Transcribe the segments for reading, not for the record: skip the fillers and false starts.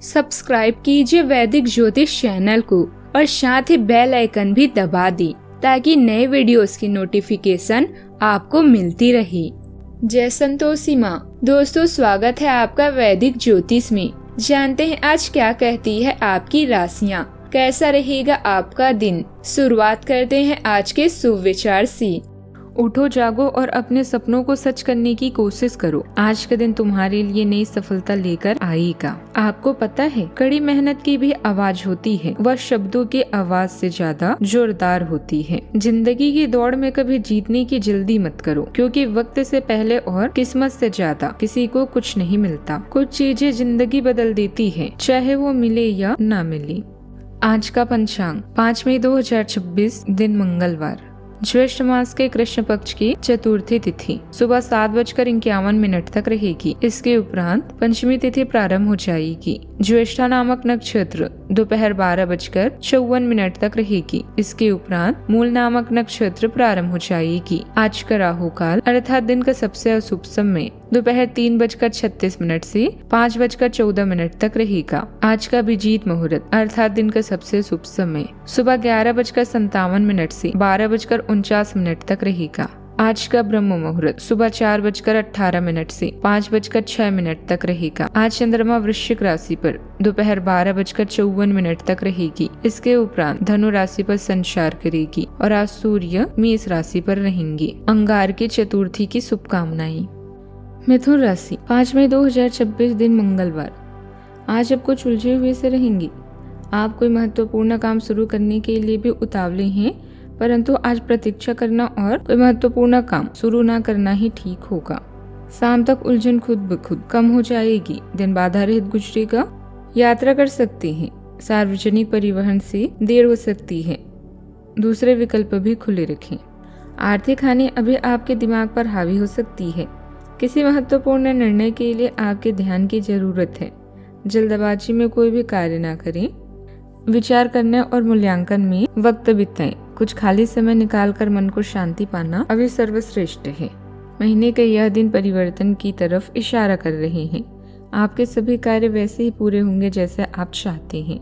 Subscribe कीजिए वैदिक ज्योतिष चैनल को और साथ ही बेल आइकन भी दबा दी ताकि नए वीडियोस की नोटिफिकेशन आपको मिलती रहे। जय संतोषी माँ। दोस्तों, स्वागत है आपका वैदिक ज्योतिष में। जानते हैं आज क्या कहती है आपकी राशियाँ, कैसा रहेगा आपका दिन। शुरुआत करते हैं आज के शुभ विचार से। उठो, जागो और अपने सपनों को सच करने की कोशिश करो। आज का दिन तुम्हारे लिए नई सफलता लेकर आएगा। आपको पता है, कड़ी मेहनत की भी आवाज होती है, वह शब्दों की आवाज से ज्यादा जोरदार होती है। जिंदगी की दौड़ में कभी जीतने की जल्दी मत करो, क्योंकि वक्त से पहले और किस्मत से ज्यादा किसी को कुछ नहीं मिलता। कुछ चीजें जिंदगी बदल देती है, चाहे वो मिले या ना मिले। आज का पंचांग 5 मई 2026, दिन मंगलवार, ज्येष्ठ मास के कृष्ण पक्ष की चतुर्थी तिथि सुबह 7:51 तक रहेगी। इसके उपरांत पंचमी तिथि प्रारंभ हो जाएगी। ज्येष्ठा नामक नक्षत्र दोपहर 12:54 तक रहेगी। इसके उपरांत मूल नामक नक्षत्र प्रारंभ हो जाएगी। आज का राहु काल अर्थात दिन का सबसे अशुभ समय दोपहर 3:36 से 5:14 तक रहेगा। आज का अभिजीत मुहूर्त अर्थात दिन का सबसे शुभ समय सुबह 11:57 से 12:49 तक रहेगा। आज का ब्रह्म मुहूर्त सुबह 4:18 से 5:06 तक रहेगा। आज चंद्रमा वृश्चिक राशि पर दोपहर 12:54 तक रहेगी। इसके उपरांत धनु राशि पर संचार करेगी और आज सूर्य मेष राशि पर रहेंगे। अंगार की चतुर्थी की शुभकामनाएं। मिथुन राशि 5 मई 2026, दिन मंगलवार। आज आप कुछ उलझे हुए से रहेंगी। आप कोई महत्वपूर्ण काम शुरू करने के लिए भी उतावले हैं, परंतु आज प्रतीक्षा करना और कोई महत्वपूर्ण काम शुरू ना करना ही ठीक होगा। शाम तक उलझन खुद ब खुद कम हो जाएगी। दिन बाधा रहित गुजरेगा। यात्रा कर सकते हैं। सार्वजनिक परिवहन से देर हो सकती है, दूसरे विकल्प भी खुले रखें। आर्थिक हानि अभी आपके दिमाग पर हावी हो सकती है। किसी महत्वपूर्ण निर्णय के लिए आपके ध्यान की जरूरत है। जल्दबाजी में कोई भी कार्य ना करें। विचार करने और मूल्यांकन में वक्त बिताएं। कुछ खाली समय निकालकर मन को शांति पाना अभी सर्वश्रेष्ठ है। महीने के यह दिन परिवर्तन की तरफ इशारा कर रहे हैं। आपके सभी कार्य वैसे ही पूरे होंगे जैसे आप चाहते हैं।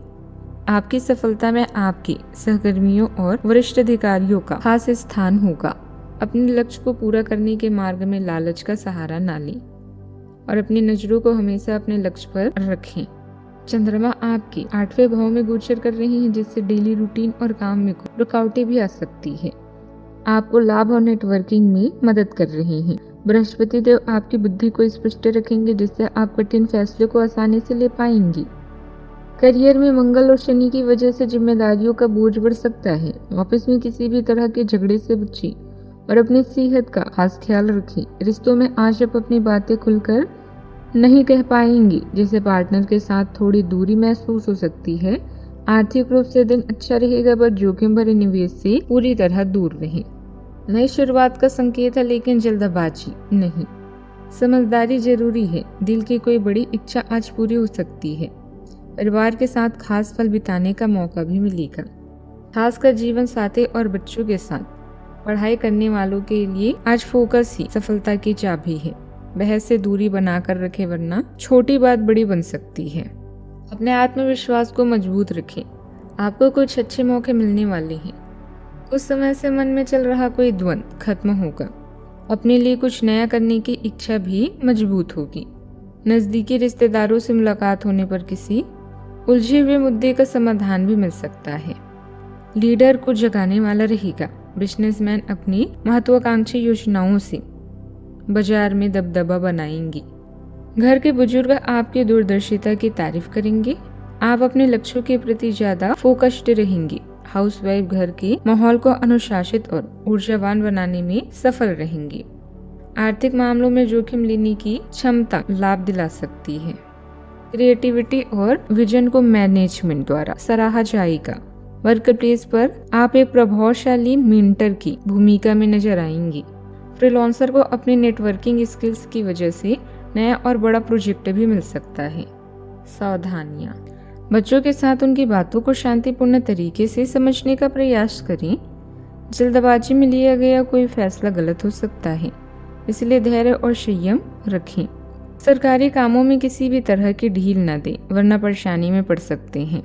आपकी सफलता में आपके सहकर्मियों और वरिष्ठ अधिकारियों का खास स्थान होगा। अपने लक्ष्य को पूरा करने के मार्ग में लालच का सहारा ना लें और अपनी नजरों को हमेशा अपने लक्ष्य पर रखें। चंद्रमा आपके 8वें भाव में गोचर कर रही हैं, जिससे डेली रूटीन और काम में रुकावटें भी आ सकती है। आपको लाभ और नेटवर्किंग में मदद कर रहे हैं। बृहस्पति देव आपकी बुद्धि को स्पष्ट रखेंगे, जिससे आप कठिन फैसले को आसानी से ले पाएंगी। करियर में मंगल और शनि की वजह से जिम्मेदारियों का बोझ बढ़ सकता है। ऑफिस में किसी भी तरह के झगड़े से बचें और अपनी सेहत का खास ख्याल रखें। रिश्तों में आज आप अपनी बातें खुलकर नहीं कह पाएंगी, जिससे पार्टनर के साथ थोड़ी दूरी महसूस हो सकती है। आर्थिक रूप से दिन अच्छा रहेगा, पर जोखिम भरे निवेश से पूरी तरह दूर रहें। नई शुरुआत का संकेत है, लेकिन जल्दबाजी नहीं, समझदारी जरूरी है। दिल की कोई बड़ी इच्छा आज पूरी हो सकती है। परिवार के साथ खास पल बिताने का मौका भी मिलेगा। खासकर जीवन साथी और बच्चों के साथ पढ़ाई करने वालों के लिए आज फोकस ही सफलता की चाबी है। बहस से दूरी बनाकर रखें, वरना छोटी बात बड़ी बन सकती है। अपने आत्मविश्वास को मजबूत रखें। आपको कुछ अच्छे मौके मिलने वाले हैं। कुछ समय से मन में चल रहा कोई द्वंद्व खत्म होगा। अपने लिए कुछ नया करने की इच्छा भी मजबूत होगी। नजदीकी रिश्तेदारों से मुलाकात होने पर किसी उलझे हुए मुद्दे का समाधान भी मिल सकता है। लीडर को जगाने वाला रहेगा। बिजनेसमैन अपनी महत्वाकांक्षी योजनाओं से बाजार में दबदबा बनाएंगे। घर के बुजुर्ग आपकी दूरदर्शिता की तारीफ करेंगे। आप अपने लक्ष्यों के प्रति ज्यादा फोकस्ड रहेंगे। हाउसवाइफ घर के माहौल को अनुशासित और ऊर्जावान बनाने में सफल रहेंगी। आर्थिक मामलों में जोखिम लेने की क्षमता लाभ दिला सकती है। क्रिएटिविटी और विजन को मैनेजमेंट द्वारा सराहा जाएगा। वर्क प्लेस पर आप एक प्रभावशाली मेंटर की भूमिका में नजर आएंगी। फ्रीलांसर को अपनी नेटवर्किंग स्किल्स की वजह से नया और बड़ा प्रोजेक्ट भी मिल सकता है। सावधानियां। बच्चों के साथ उनकी बातों को शांतिपूर्ण तरीके से समझने का प्रयास करें। जल्दबाजी में लिया गया कोई फैसला गलत हो सकता है, इसलिए धैर्य और संयम रखें। सरकारी कामों में किसी भी तरह की ढील न दें, वरना परेशानी में पड़ सकते हैं।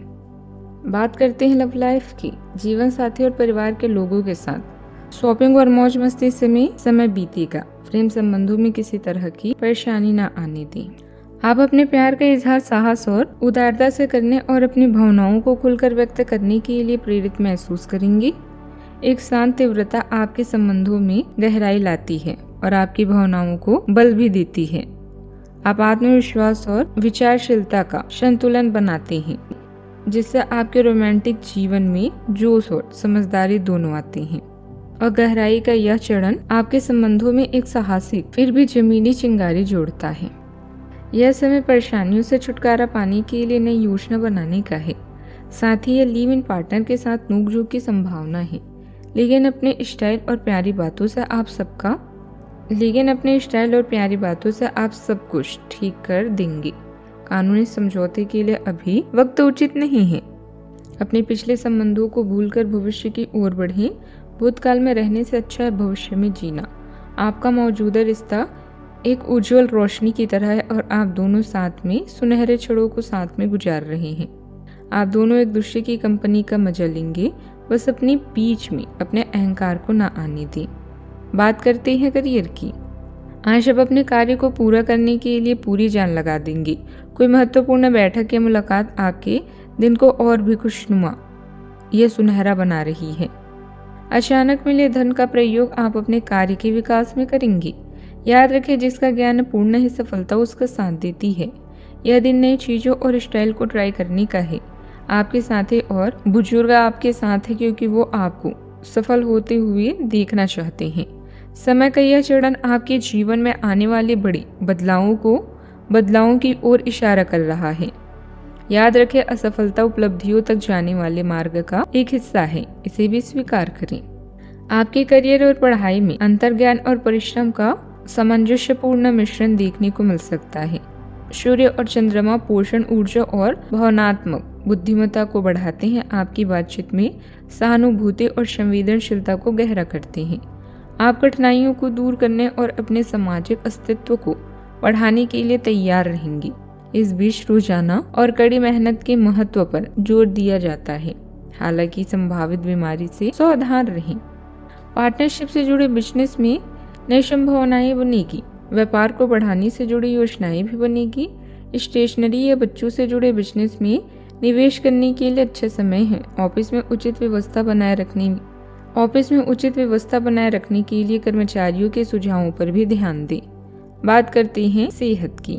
बात करते हैं लव लाइफ की। जीवन साथी और परिवार के लोगों के साथ शॉपिंग और मौज मस्ती से में समय बीतेगा। प्रेम संबंधों में किसी तरह की परेशानी न आने दें। आप अपने प्यार का इजहार साहस और उदारता से करने और अपनी भावनाओं को खुलकर व्यक्त करने के लिए प्रेरित महसूस करेंगे। एक शांत तीव्रता आपके संबंधों में गहराई लाती है और आपकी भावनाओं को बल भी देती है। आप आत्मविश्वास और विचारशीलता का संतुलन बनाते हैं, जिससे आपके रोमांटिक जीवन में जोश और समझदारी दोनों आते हैं। और गहराई का यह चरण आपके संबंधों में एक साहसिक फिर भी जमीनी चिंगारी जोड़ता है। यह समय परेशानियों से छुटकारा पाने के लिए नई योजना बनाने का है। साथ ही यह लिव इन पार्टनर के साथ नोकझोंक की संभावना है, लेकिन अपने स्टाइल और प्यारी बातों से आप सब कुछ ठीक कर देंगे। कानूनी समझौते के लिए अभी वक्त उचित नहीं है। अपने पिछले संबंधों को भूलकर भविष्य की ओर बढ़ें। भूतकाल में रहने से अच्छा है भविष्य में जीना। आपका मौजूदा रिश्ता एक उज्जवल रोशनी की तरह है और आप दोनों साथ में सुनहरे क्षणों को साथ में गुजार रहे हैं। आप दोनों एक दूसरे की कंपनी का मजा लेंगे। बस अपने बीच में अपने अहंकार को ना आने दें। बात करते हैं करियर की। आज आप अपने कार्य को पूरा करने के लिए पूरी जान लगा देंगे। कोई महत्वपूर्ण बैठक या मुलाकात आपके दिन को और भी खुशनुमा या सुनहरा बना रही है। अचानक मिले धन का प्रयोग आप अपने कार्य के विकास में करेंगे। याद रखें, जिसका ज्ञान पूर्ण है सफलता उसका साथ देती है। यह दिन नई चीजों और स्टाइल को ट्राई करने का है। आपके साथी और बुजुर्ग आपके साथ है क्योंकि वो आपको सफल होते हुए देखना चाहते हैं। समय का यह चरण आपके जीवन में आने वाले बड़े बदलावों की ओर इशारा कर रहा है। याद रखें, असफलता उपलब्धियों तक जाने वाले मार्ग का एक हिस्सा है, इसे भी स्वीकार करें। आपके करियर और पढ़ाई में अंतर्ज्ञान और परिश्रम का सामंजस्यपूर्ण मिश्रण देखने को मिल सकता है। सूर्य और चंद्रमा पोषण, ऊर्जा और भावनात्मक बुद्धिमत्ता को बढ़ाते हैं। आपकी बातचीत में सहानुभूति और संवेदनशीलता को गहरा करते हैं। आप कठिनाइयों को दूर करने और अपने सामाजिक अस्तित्व को बढ़ाने के लिए तैयार रहेंगे। इस बीच रोजाना और कड़ी मेहनत के महत्व पर जोर दिया जाता है। हालांकि संभावित बीमारी से सावधान रहें। पार्टनरशिप से जुड़े बिजनेस में नई संभावनाएं बनेगी। व्यापार को बढ़ाने से जुड़ी योजनाएं भी बनेगी। स्टेशनरी या बच्चों से जुड़े बिजनेस में निवेश करने के लिए अच्छा समय है। ऑफिस में उचित व्यवस्था बनाए रखने के लिए कर्मचारियों के सुझावों पर भी ध्यान दें। बात करते हैं सेहत की।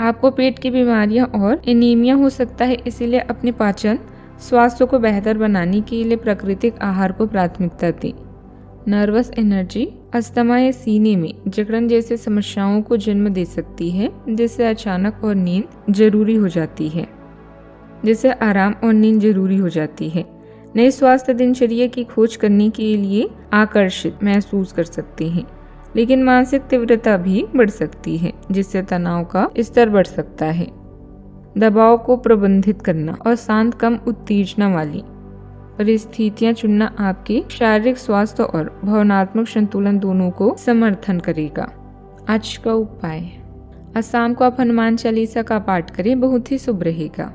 आपको पेट की बीमारियां और एनीमिया हो सकता है, इसीलिए अपने पाचन स्वास्थ्य को बेहतर बनाने के लिए प्राकृतिक आहार को प्राथमिकता दें। नर्वस एनर्जी अस्थमा या सीने में जकड़न जैसे समस्याओं को जन्म दे सकती है, जिससे आराम और नींद जरूरी हो जाती है। नई स्वास्थ्य दिनचर्या की खोज करने के लिए आकर्षित महसूस कर सकते हैं, लेकिन मानसिक तीव्रता भी बढ़ सकती है, जिससे तनाव का स्तर बढ़ सकता है। दबाव को प्रबंधित करना और शांत कम उत्तेजना वाली परिस्थितियां चुनना आपके शारीरिक स्वास्थ्य और भावनात्मक संतुलन दोनों को समर्थन करेगा। आज का उपाय, आज शाम को आप हनुमान चालीसा का पाठ करें, बहुत ही शुभ रहेगा।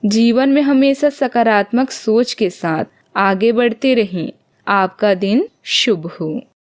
जीवन में हमेशा सकारात्मक सोच के साथ आगे बढ़ते रहें। आपका दिन शुभ हो।